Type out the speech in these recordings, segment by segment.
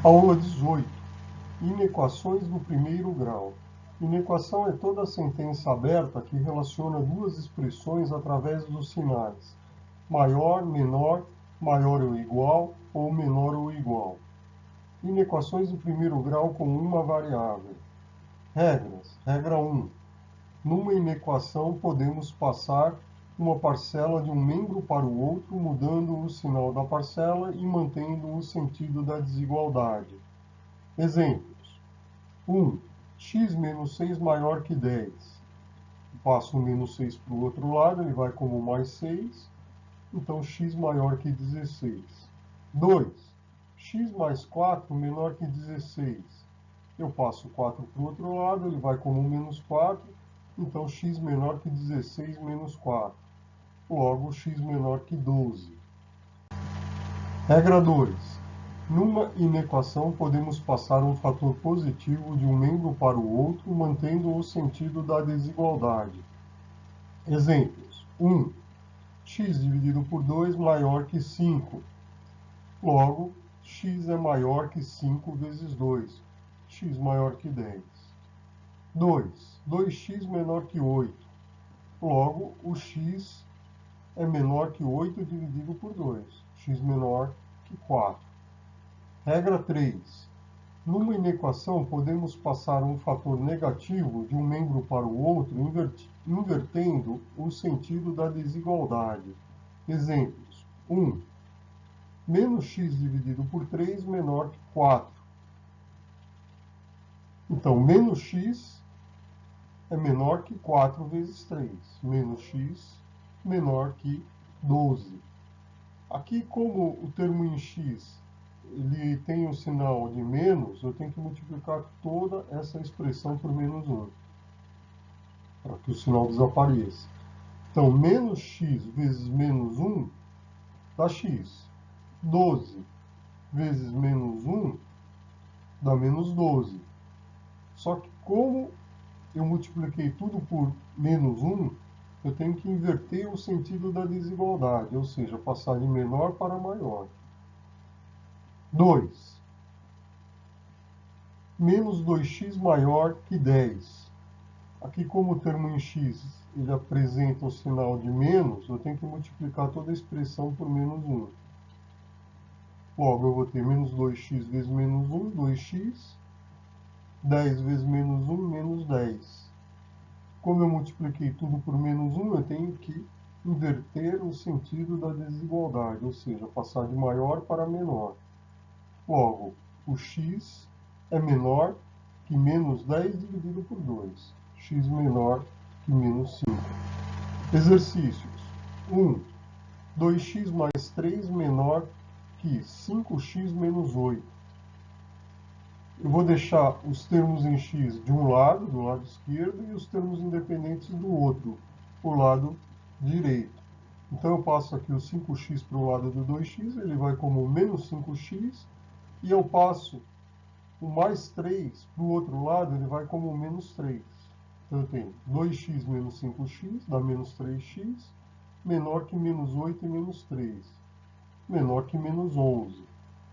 Aula 18. Inequações do primeiro grau. Inequação é toda sentença aberta que relaciona duas expressões através dos sinais maior, menor, maior ou igual, ou menor ou igual. Inequações do primeiro grau com uma variável. Regras. Regra 1. Numa inequação, podemos passar uma parcela de um membro para o outro, mudando o sinal da parcela e mantendo o sentido da desigualdade. Exemplos. 1. X menos 6 maior que 10. Passo o menos 6 para o outro lado, ele vai como mais 6. Então, x maior que 16. 2. X mais 4 menor que 16. Eu passo 4 para o outro lado, ele vai como menos 4. Então, x menor que 16 menos 4. Logo, x menor que 12. Regra 2. Numa inequação, podemos passar um fator positivo de um membro para o outro, mantendo o sentido da desigualdade. Exemplos. 1. X dividido por 2 maior que 5. Logo, x é maior que 5 vezes 2. X maior que 10. 2. 2x menor que 8. Logo, o x é menor que 8 dividido por 2. X menor que 4. Regra 3. Numa inequação, podemos passar um fator negativo de um membro para o outro, invertendo o sentido da desigualdade. Exemplos. 1. Menos x dividido por 3 menor que 4. Então, menos x é menor que 4 vezes 3. Menos x menor que 12. Aqui, como o termo em x ele tem o sinal de menos, eu tenho que multiplicar toda essa expressão por menos 1, para que o sinal desapareça. Então, menos x vezes menos 1 dá x. 12 vezes menos 1 dá menos 12. Só que como eu multipliquei tudo por menos 1, eu tenho que inverter o sentido da desigualdade, ou seja, passar de menor para maior. 2. Menos 2x maior que 10. Aqui, como o termo em x ele apresenta o sinal de menos, eu tenho que multiplicar toda a expressão por menos 1. Logo, eu vou ter menos 2x vezes menos 1, 2x. 10 vezes menos 1, menos 10. Como eu multipliquei tudo por menos 1, eu tenho que inverter o sentido da desigualdade, ou seja, passar de maior para menor. Logo, o x é menor que menos 10 dividido por 2. X menor que menos 5. Exercícios. 1. 2x mais 3 menor que 5x menos 8. Eu vou deixar os termos em x de um lado, do lado esquerdo, e os termos independentes do outro, do lado direito. Então, eu passo aqui o 5x para o lado do 2x, ele vai como menos 5x, e eu passo o mais 3 para o outro lado, ele vai como menos 3. Então, eu tenho 2x menos 5x, dá menos 3x, menor que menos 8 e menos 3, menor que menos 11.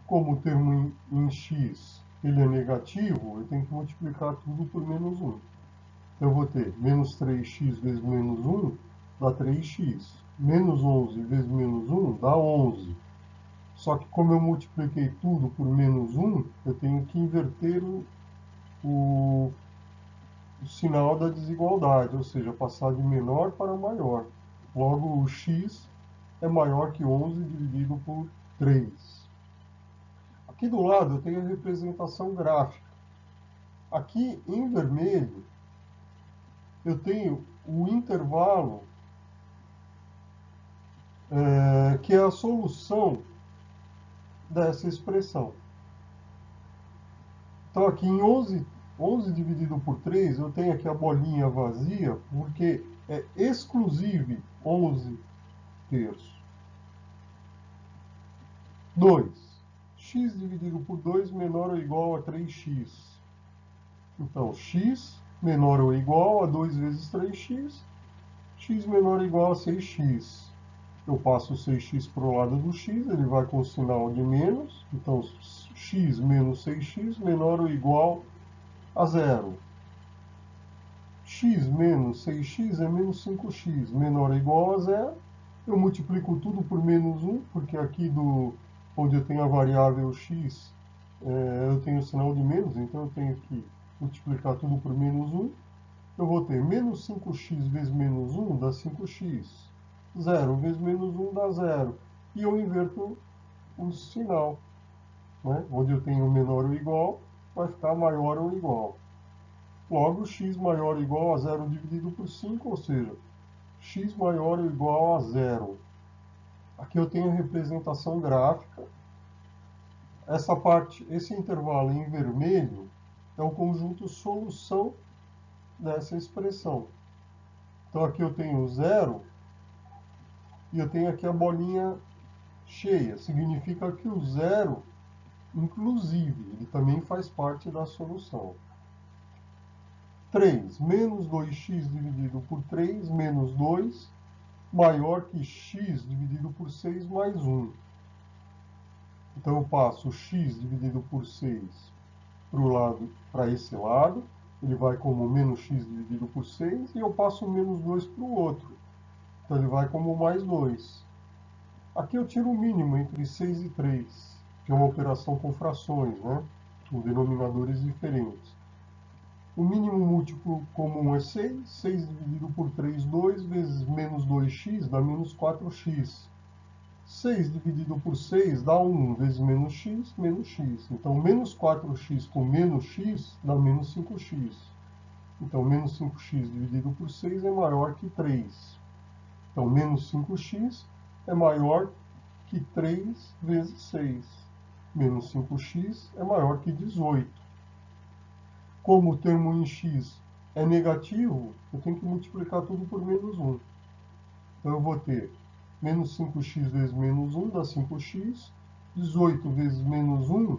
Como o termo em x ele é negativo, eu tenho que multiplicar tudo por menos 1. Então, eu vou ter menos 3x vezes menos 1 dá 3x. Menos 11 vezes menos 1 dá 11. Só que como eu multipliquei tudo por menos 1, eu tenho que inverter o sinal da desigualdade, ou seja, passar de menor para maior. Logo, o x é maior que 11 dividido por 3. Aqui do lado eu tenho a representação gráfica. Aqui em vermelho eu tenho o intervalo que é a solução dessa expressão. Então aqui em 11 dividido por 3, eu tenho aqui a bolinha vazia, porque é exclusive 11 terços. 2. X dividido por 2 menor ou igual a 3x. Então, x menor ou igual a 2 vezes 3x, x menor ou igual a 6x. Eu passo 6x para o lado do x, ele vai com o sinal de menos. Então, x menos 6x menor ou igual a zero. X menos 6x é menos 5x, menor ou igual a zero. Eu multiplico tudo por menos 1, porque aqui onde eu tenho a variável x, eu tenho o sinal de menos, então eu tenho que multiplicar tudo por menos 1. Eu vou ter menos 5x vezes menos 1 dá 5x. 0 vezes menos 1 dá 0. E eu inverto o sinal. Né? Onde eu tenho menor ou igual, vai ficar maior ou igual. Logo, x maior ou igual a 0 dividido por 5, ou seja, x maior ou igual a 0. Aqui eu tenho a representação gráfica. Essa parte, esse intervalo em vermelho, é o conjunto solução dessa expressão. Então aqui eu tenho 0 e eu tenho aqui a bolinha cheia. Significa que o 0, inclusive, ele também faz parte da solução. 3 menos 2x dividido por 3 menos 2 maior que x dividido por 6 mais 1. Então eu passo x dividido por 6 para esse lado, ele vai como menos x dividido por 6, e eu passo menos 2 para o outro. Então ele vai como mais 2. Aqui eu tiro o mínimo entre 6 e 3, que é uma operação com frações, né? Com denominadores diferentes. O mínimo múltiplo comum é 6. 6 dividido por 3, 2, vezes menos 2x dá menos 4x. 6 dividido por 6 dá 1, vezes menos x. Então, menos 4x com menos x dá menos 5x. Então, menos 5x dividido por 6 é maior que 3. Então, menos 5x é maior que 3 vezes 6. Menos 5x é maior que 18. Como o termo em x é negativo, eu tenho que multiplicar tudo por menos 1. Então, eu vou ter menos 5x vezes menos 1 dá 5x. 18 vezes menos 1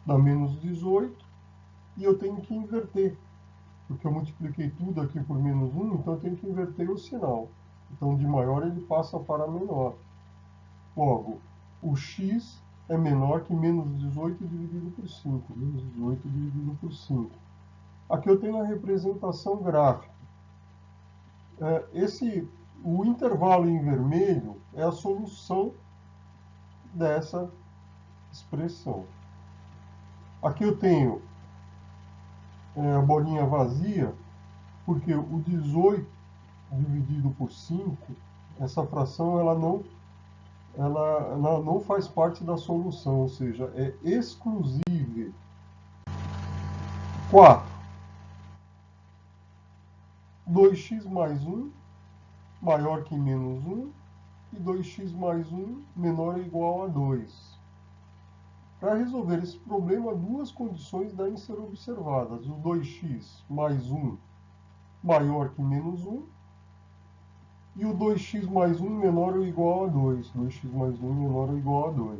dá menos 18. E eu tenho que inverter, porque eu multipliquei tudo aqui por menos 1, então eu tenho que inverter o sinal. Então, de maior ele passa para menor. Logo, o x é menor que menos 18 dividido por 5. Menos 18 dividido por 5. Aqui eu tenho a representação gráfica. O intervalo em vermelho é a solução dessa expressão. Aqui eu tenho a bolinha vazia, porque o 18 dividido por 5, essa fração ela não faz parte da solução, ou seja, é exclusiva. 4. 2x mais 1 maior que menos 1 e 2x mais 1 menor ou igual a 2. Para resolver esse problema, duas condições devem ser observadas. O 2x mais 1 maior que menos 1 e o 2x mais 1 menor ou igual a 2. 2x mais 1 menor ou igual a 2.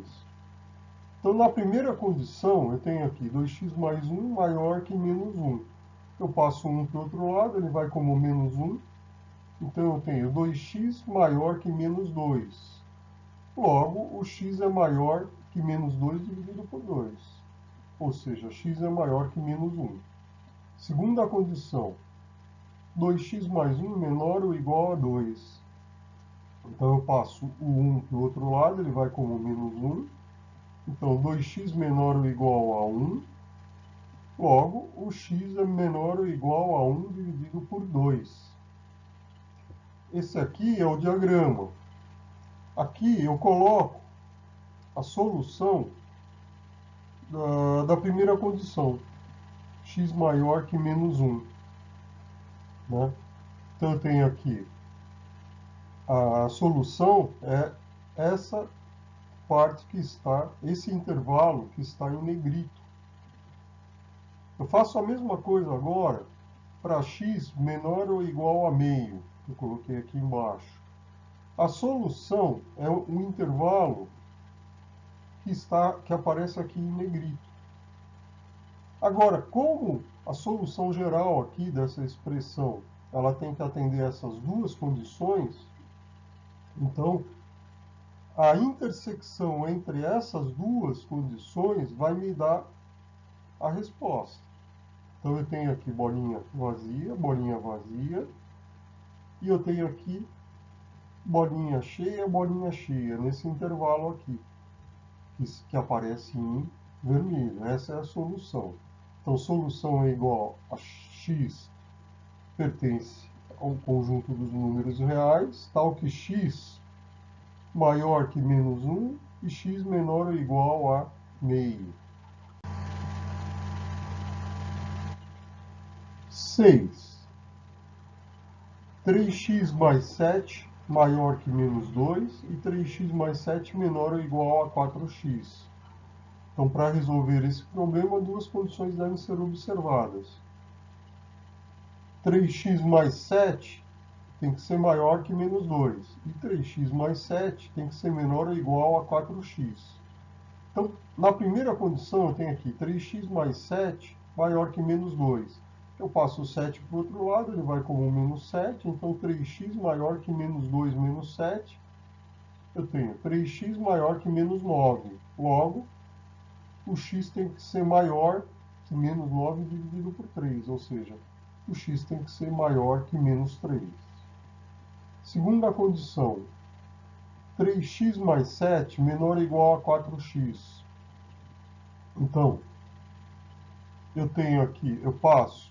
Então, na primeira condição, eu tenho aqui 2x mais 1 maior que menos 1. Eu passo 1 para o outro lado, ele vai como menos 1. Então, eu tenho 2x maior que menos 2. Logo, o x é maior que menos 2 dividido por 2. Ou seja, x é maior que menos 1. Segunda condição, 2x mais 1 menor ou igual a 2. Então, eu passo o 1 para o outro lado, ele vai como menos 1. Então, 2x menor ou igual a 1. Logo, o x é menor ou igual a 1 dividido por 2. Esse aqui é o diagrama. Aqui eu coloco a solução da primeira condição, x maior que menos 1. Né? Então eu tenho aqui a solução é essa parte que está, esse intervalo que está em negrito. Eu faço a mesma coisa agora para x menor ou igual a meio, que eu coloquei aqui embaixo. A solução é um intervalo que aparece aqui em negrito. Agora, como a solução geral aqui dessa expressão ela tem que atender essas duas condições, então a intersecção entre essas duas condições vai me dar a resposta. Então eu tenho aqui bolinha vazia, e eu tenho aqui bolinha cheia, nesse intervalo aqui, que aparece em vermelho. Essa é a solução. Então, solução é igual a x pertence ao conjunto dos números reais, tal que x maior que menos 1 e x menor ou igual a meio. 6. 3x mais 7 maior que menos 2 e 3x mais 7 menor ou igual a 4x. Então, para resolver esse problema, duas condições devem ser observadas. 3x mais 7 tem que ser maior que menos 2. E 3x mais 7 tem que ser menor ou igual a 4x. Então, na primeira condição, eu tenho aqui 3x mais 7 maior que menos 2. Eu passo o 7 para o outro lado, ele vai como menos 7. Então, 3x maior que menos 2 menos 7. Eu tenho 3x maior que menos 9. Logo, o x tem que ser maior que menos 9 dividido por 3. Ou seja, o x tem que ser maior que menos 3. Segunda condição, 3x mais 7 menor ou igual a 4x. Então, eu tenho aqui, eu passo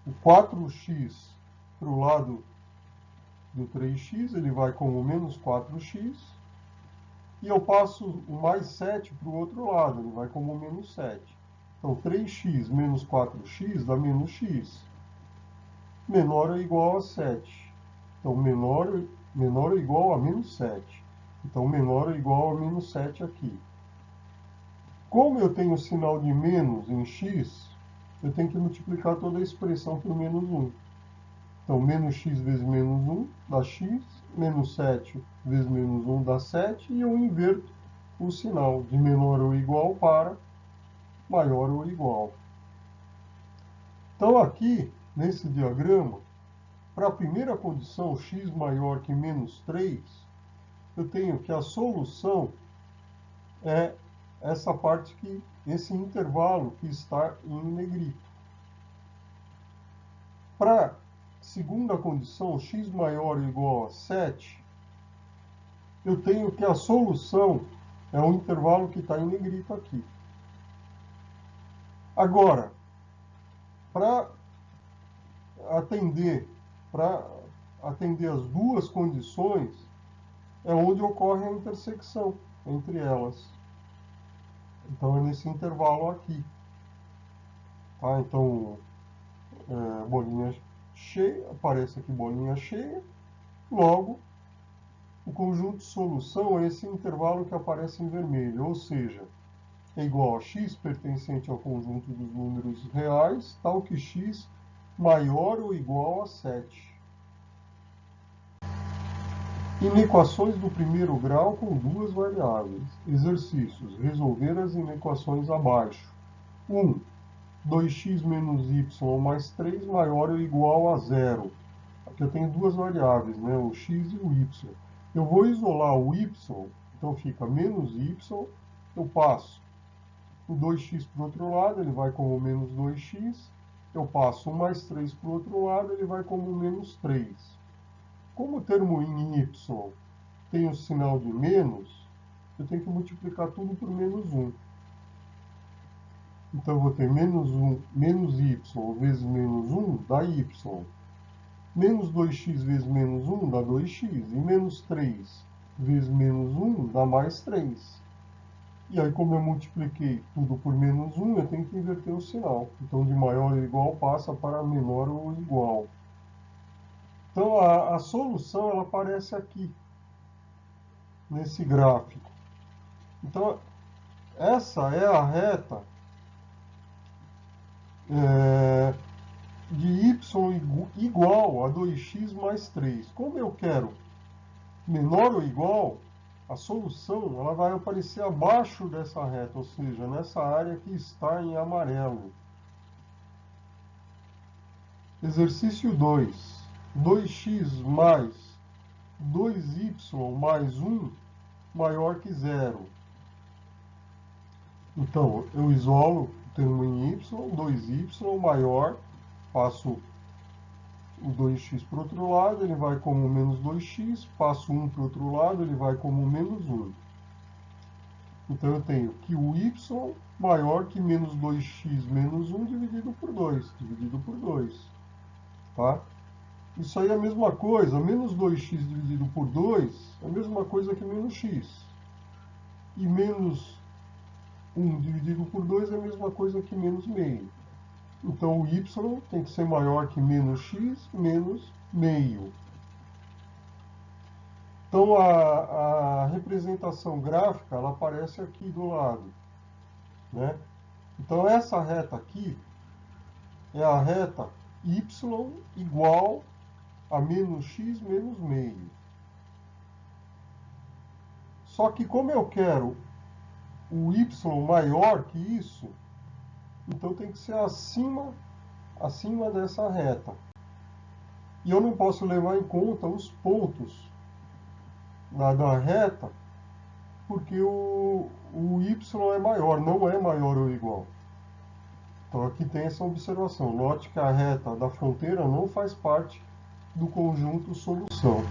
o 4x para o lado do 3x, ele vai como menos 4x. E eu passo o mais 7 para o outro lado, ele vai como menos 7. Então, 3x menos 4x dá menos x. Menor ou igual a 7. Então, menor ou igual a menos 7. Então, menor ou igual a menos 7 aqui. Como eu tenho o sinal de menos em x, eu tenho que multiplicar toda a expressão por menos 1. Então, menos x vezes menos 1 dá x, menos 7 vezes menos 1 dá 7, e eu inverto o sinal de menor ou igual para maior ou igual. Então, aqui, nesse diagrama, para a primeira condição, x maior que menos 3, eu tenho que a solução é essa parte que, esse intervalo que está em negrito. Para segunda condição, x maior ou igual a 7, eu tenho que a solução é o intervalo que está em negrito aqui. Agora, para atender as duas condições, é onde ocorre a intersecção entre elas. Então, é nesse intervalo aqui. Tá? Então, bolinha cheia, aparece aqui bolinha cheia. Logo, o conjunto de solução é esse intervalo que aparece em vermelho, ou seja, é igual a x pertencente ao conjunto dos números reais, tal que x maior ou igual a 7. Inequações do primeiro grau com duas variáveis. Exercícios. Resolver as inequações abaixo. 1. 2x menos y mais 3 maior ou igual a 0. Aqui eu tenho duas variáveis, né? O x e o y. Eu vou isolar o y, então fica menos y. Eu passo o 2x para o outro lado, ele vai como menos 2x. Eu passo o mais 3 para o outro lado, ele vai como menos 3. Como o termo em y tem o sinal de menos, eu tenho que multiplicar tudo por menos 1. Então, eu vou ter menos y vezes menos 1 dá y. Menos 2x vezes menos 1 dá 2x. E menos 3 vezes menos 1 dá mais 3. E aí, como eu multipliquei tudo por menos 1, eu tenho que inverter o sinal. Então, de maior ou igual passa para menor ou igual. Então, a solução ela aparece aqui, nesse gráfico. Então, essa é a reta de y igual a 2x mais 3. Como eu quero menor ou igual, a solução ela vai aparecer abaixo dessa reta, ou seja, nessa área que está em amarelo. Exercício 2. 2x mais 2y mais 1 maior que 0. Então, eu isolo o termo em y, 2y maior, passo o 2x para o outro lado, ele vai como menos 2x, passo 1 para o outro lado, ele vai como menos 1. Então, eu tenho que o y maior que menos 2x menos 1 dividido por 2. Tá? Isso aí é a mesma coisa. Menos 2x dividido por 2 é a mesma coisa que menos x. E menos 1 dividido por 2 é a mesma coisa que menos meio. Então, o y tem que ser maior que menos x menos meio. Então, a representação gráfica, ela aparece aqui do lado, né? Então, essa reta aqui é a reta y igual a menos x menos meio. Só que como eu quero o y maior que isso, então tem que ser acima dessa reta. E eu não posso levar em conta os pontos da reta, porque o y é maior, não é maior ou igual. Então aqui tem essa observação. Note que a reta da fronteira não faz parte do conjunto solução.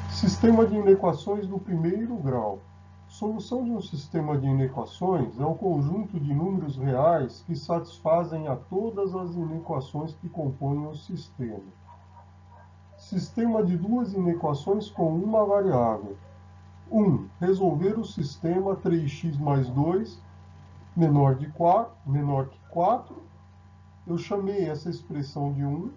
Sistema de inequações do primeiro grau. Solução de um sistema de inequações é um conjunto de números reais que satisfazem a todas as inequações que compõem o sistema. Sistema de duas inequações com uma variável. 1. Resolver o sistema 3x mais 2 menor que 4. Eu chamei essa expressão de 1.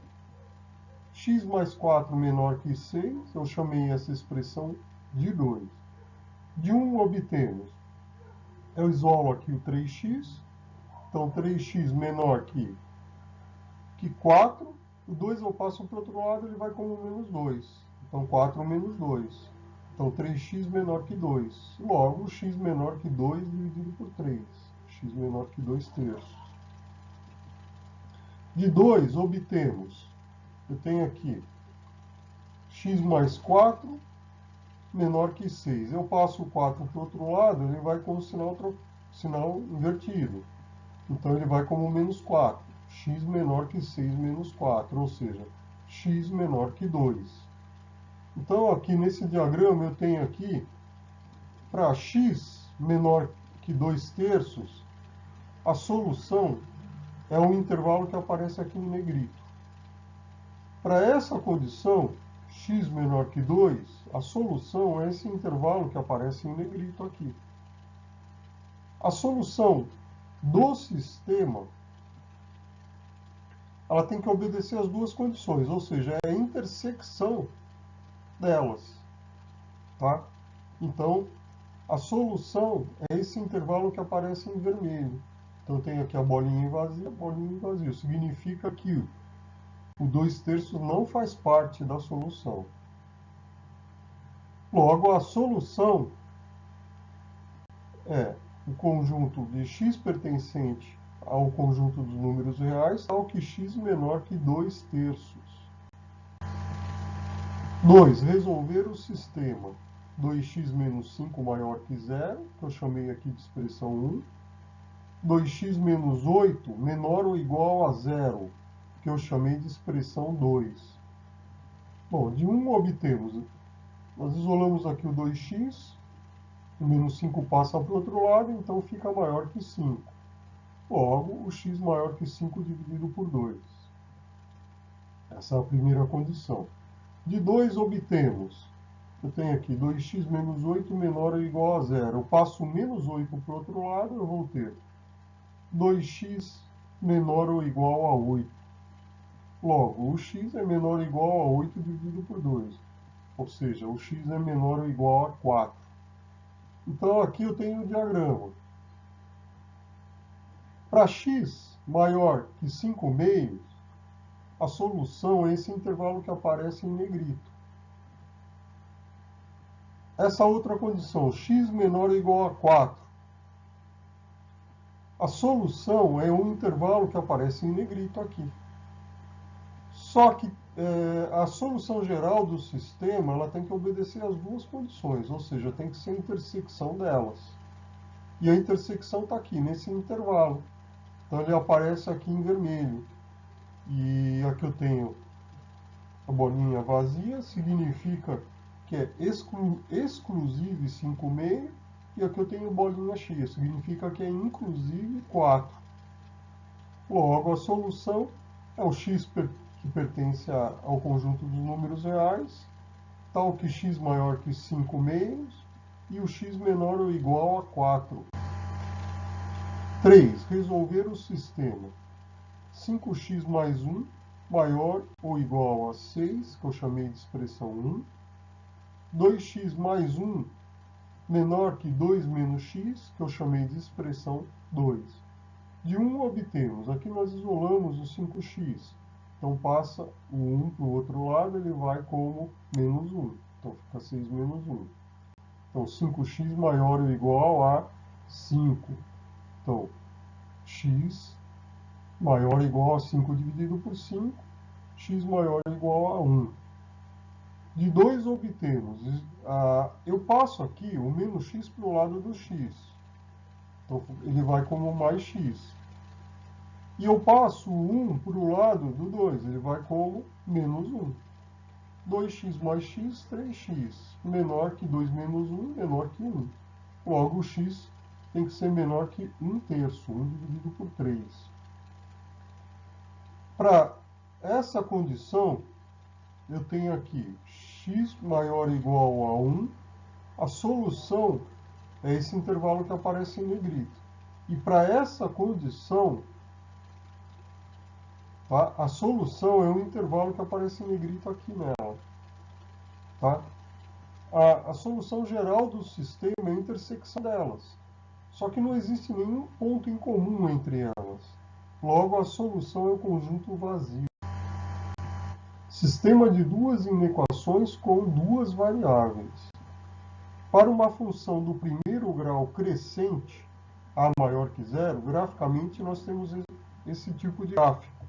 X mais 4 menor que 6. Eu chamei essa expressão de 2. De 1 obtemos, eu isolo aqui o 3x, então 3x menor que 4, o 2 eu passo para o outro lado, ele vai como menos 2, então 4 menos 2, então 3x menor que 2, logo x menor que 2 dividido por 3, x menor que 2 terços. De 2 obtemos, eu tenho aqui x mais 4 menor que 6. Eu passo o 4 para o outro lado, ele vai com o sinal invertido. Então, ele vai como menos 4. X menor que 6 menos 4, ou seja, x menor que 2. Então, aqui nesse diagrama, eu tenho aqui, para x menor que 2 terços, a solução é um intervalo que aparece aqui em negrito. Para essa condição, x menor que 2, a solução é esse intervalo que aparece em negrito aqui. A solução do sistema, ela tem que obedecer às duas condições, ou seja, é a intersecção delas. Tá? Então, a solução é esse intervalo que aparece em vermelho. Então, eu tenho aqui a bolinha vazia. Significa que o 2 terços não faz parte da solução. Logo, a solução é o conjunto de x pertencente ao conjunto dos números reais, tal que x menor que 2 terços. 2. Resolver o sistema 2x menos 5 maior que 0, que eu chamei aqui de expressão 1. 2x menos 8 menor ou igual a 0, que eu chamei de expressão 2. Bom, de 1 obtemos, nós isolamos aqui o 2x, o menos 5 passa para o outro lado, então fica maior que 5. Logo, o x maior que 5 dividido por 2. Essa é a primeira condição. De 2 obtemos, eu tenho aqui 2x menos 8 menor ou igual a 0. Eu passo o menos 8 para o outro lado, eu vou ter 2x menor ou igual a 8. Logo, o x é menor ou igual a 8 dividido por 2. Ou seja, o x é menor ou igual a 4. Então, aqui eu tenho o diagrama. Para x maior que 5 meios, a solução é esse intervalo que aparece em negrito. Essa outra condição, x menor ou igual a 4. A solução é um intervalo que aparece em negrito aqui. Só que a solução geral do sistema ela tem que obedecer às duas condições, ou seja, tem que ser a intersecção delas. E a intersecção está aqui, nesse intervalo. Então ele aparece aqui em vermelho. E aqui eu tenho a bolinha vazia, significa que é exclusive 5,5. E aqui eu tenho bolinha cheia, significa que é inclusive 4. Logo, a solução é o x que pertence ao conjunto dos números reais, tal que x maior que 5 meios, e o x menor ou igual a 4. 3. Resolver o sistema. 5x mais 1 maior ou igual a 6, que eu chamei de expressão 1. 2x mais 1 menor que 2 menos x, que eu chamei de expressão 2. De 1 obtemos, aqui nós isolamos o 5x. Então passa o 1 para o outro lado, ele vai como menos 1. Então fica 6 menos 1. Então 5x maior ou igual a 5. Então x maior ou igual a 5 dividido por 5, x maior ou igual a 1. De 2 obtemos, eu passo aqui o menos x para o lado do x. Então ele vai como mais x. E eu passo o 1 para o lado do 2, ele vai como menos 1. 2x mais x, 3x. Menor que 2 menos 1, menor que 1. Logo, o x tem que ser menor que 1/3, 1 dividido por 3. Para essa condição, eu tenho aqui x maior ou igual a 1. A solução é esse intervalo que aparece em negrito. E para essa condição, tá, a solução é o intervalo que aparece em negrito aqui nela. Tá? A solução geral do sistema é a intersecção delas. Só que não existe nenhum ponto em comum entre elas. Logo, a solução é o conjunto vazio. Sistema de duas inequações com duas variáveis. Para uma função do primeiro grau crescente, a maior que zero, graficamente nós temos esse tipo de gráfico.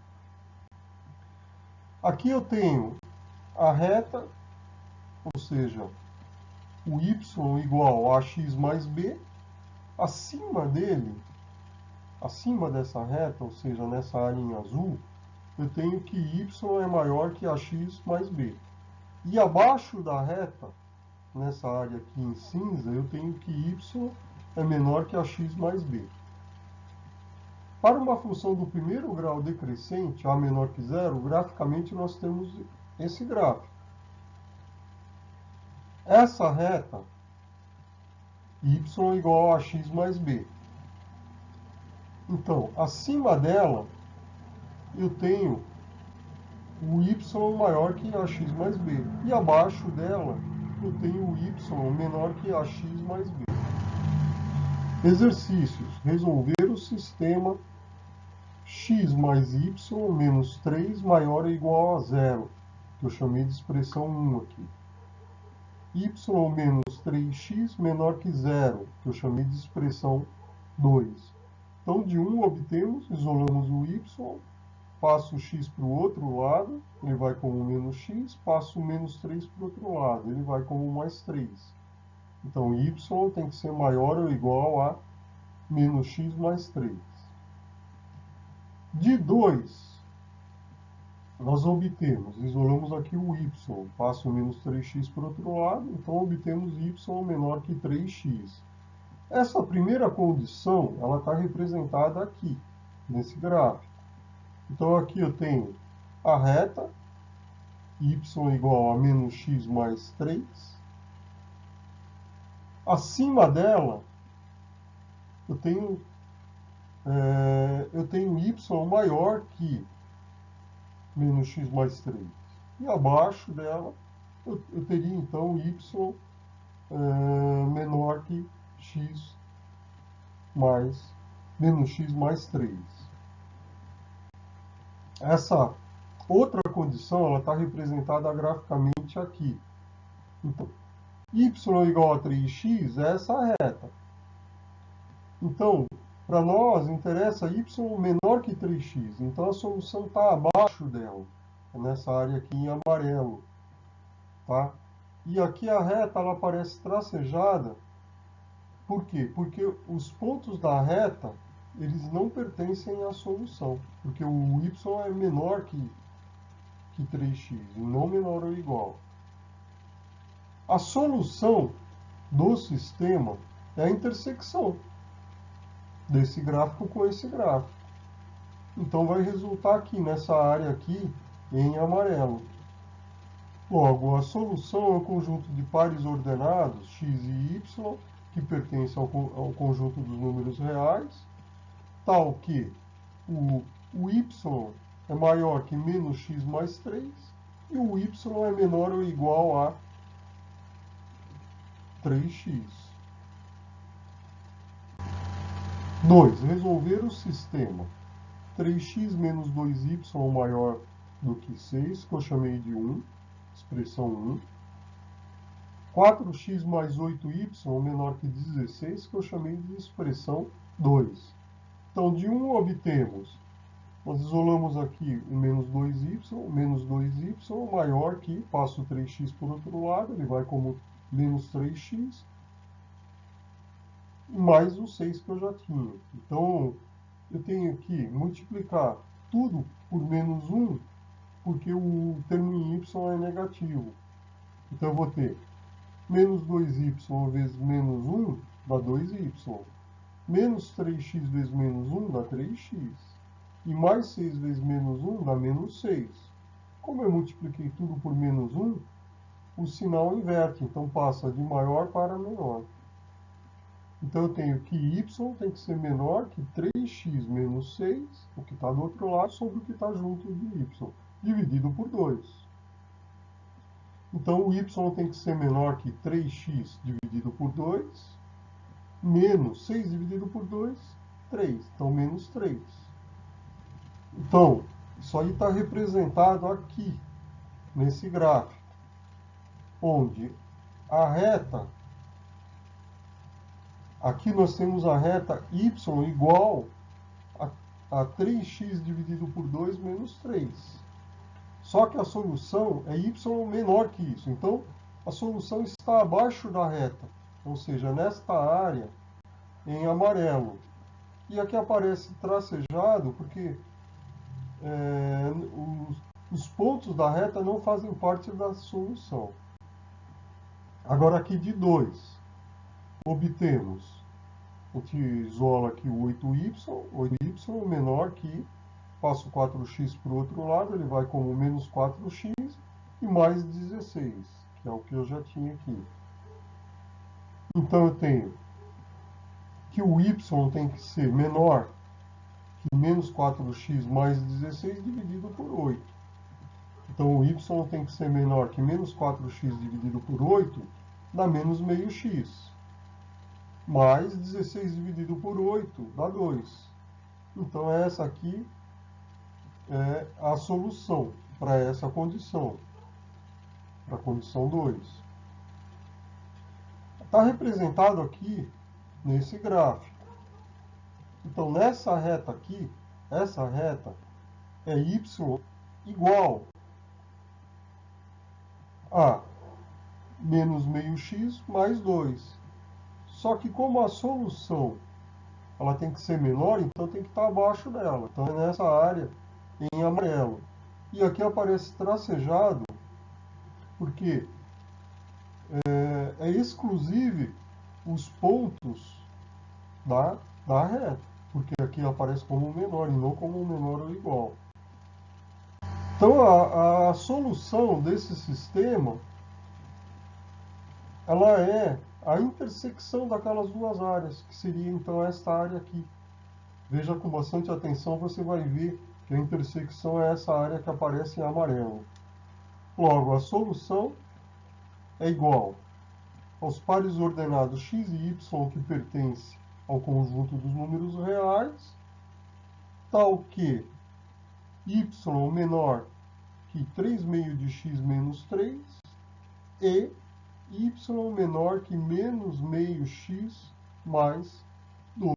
Aqui eu tenho a reta, ou seja, o y igual a x mais b. Acima dele, acima dessa reta, ou seja, nessa área em azul, eu tenho que y é maior que ax mais b. E abaixo da reta, nessa área aqui em cinza, eu tenho que y é menor que ax mais b. Para uma função do primeiro grau decrescente, a menor que zero, graficamente nós temos esse gráfico. Essa reta, y igual a x mais b. Então, acima dela, eu tenho o y maior que ax mais b. E abaixo dela, eu tenho o y menor que ax mais b. Exercícios. Resolver o sistema x mais y menos 3 maior ou igual a zero, que eu chamei de expressão 1 aqui. Y menos 3x menor que zero, que eu chamei de expressão 2. Então, de 1 obtemos, isolamos o y, passo o x para o outro lado, ele vai como menos x, passo o menos 3 para o outro lado, ele vai como mais 3. Então, y tem que ser maior ou igual a menos x mais 3. De 2, nós obtemos, isolamos aqui o y, passo o menos 3x para o outro lado, então obtemos y menor que 3x. Essa primeira condição, ela está representada aqui, nesse gráfico. Então, aqui eu tenho a reta, y igual a menos x mais 3. Acima dela, eu tenho y maior que menos x mais 3. E abaixo dela, eu teria, então, y menor que x mais menos x mais 3. Essa outra condição ela está representada graficamente aqui. Então, y igual a 3x é essa reta. Então, para nós, interessa y menor que 3x. Então, a solução está abaixo dela. é nessa área aqui em amarelo, tá? E aqui a reta ela aparece tracejada. Por quê? Porque os pontos da reta, eles não pertencem à solução, porque o y é menor que 3x, e não menor ou igual. A solução do sistema é a intersecção desse gráfico com esse gráfico. Então vai resultar aqui, nessa área aqui, em amarelo. Logo, a solução é um conjunto de pares ordenados, x e y, que pertence ao conjunto dos números reais, tal que o y é maior que menos x mais 3 e o y é menor ou igual a 3x. 2. Resolver o sistema 3x menos 2y maior do que 6, que eu chamei de 1, expressão 1. 4x mais 8y menor que 16, que eu chamei de expressão 2. Então, de 1 obtemos, nós isolamos aqui o menos 2y maior que, passo 3x por outro lado, ele vai como menos 3x, mais o 6 que eu já tinha. Então, eu tenho que multiplicar tudo por menos 1, porque o termo em y é negativo. Então, eu vou ter menos 2y vezes menos 1 dá 2y. Menos 3x vezes menos 1 dá 3x. E mais 6 vezes menos 1 dá menos 6. Como eu multipliquei tudo por menos 1, o sinal inverte. Então, passa de maior para menor. Então, eu tenho que y tem que ser menor que 3x menos 6, o que está do outro lado, sobre o que está junto de y, dividido por 2. Então, o y tem que ser menor que 3x dividido por 2, menos 6 dividido por 2, 3. Então, menos 3. Então, isso aí está representado aqui, nesse gráfico, onde a reta, aqui nós temos a reta y igual a 3x dividido por 2 menos 3. Só que a solução é y menor que isso. Então, a solução está abaixo da reta, ou seja, nesta área em amarelo. E aqui aparece tracejado porque os pontos da reta não fazem parte da solução. Agora aqui de 2, obtemos, a gente isola aqui o 8y é menor que, passo 4x para o outro lado, ele vai como menos 4x e mais 16, que é o que eu já tinha aqui. Então eu tenho que o y tem que ser menor que menos 4x mais 16 dividido por 8. Então o y tem que ser menor que menos 4x dividido por 8 dá menos meio x. Mais 16 dividido por 8 dá 2. Então essa aqui é a solução para essa condição, para a condição 2. Está representado aqui nesse gráfico. Então, nessa reta aqui, essa reta é y igual a menos meio x mais 2. Só que como a solução ela tem que ser menor, então tem que estar abaixo dela. Então é nessa área em amarelo. E aqui aparece tracejado, porque é exclusivo os pontos da reta. Porque aqui aparece como menor e não como menor ou igual. Então a solução desse sistema ela é a intersecção daquelas duas áreas, que seria então esta área aqui. Veja com bastante atenção, você vai ver que a intersecção é essa área que aparece em amarelo. Logo, a solução é igual aos pares ordenados x e y que pertencem ao conjunto dos números reais, tal que y menor que 3 meio de x menos 3 e y menor que menos meio x mais 2.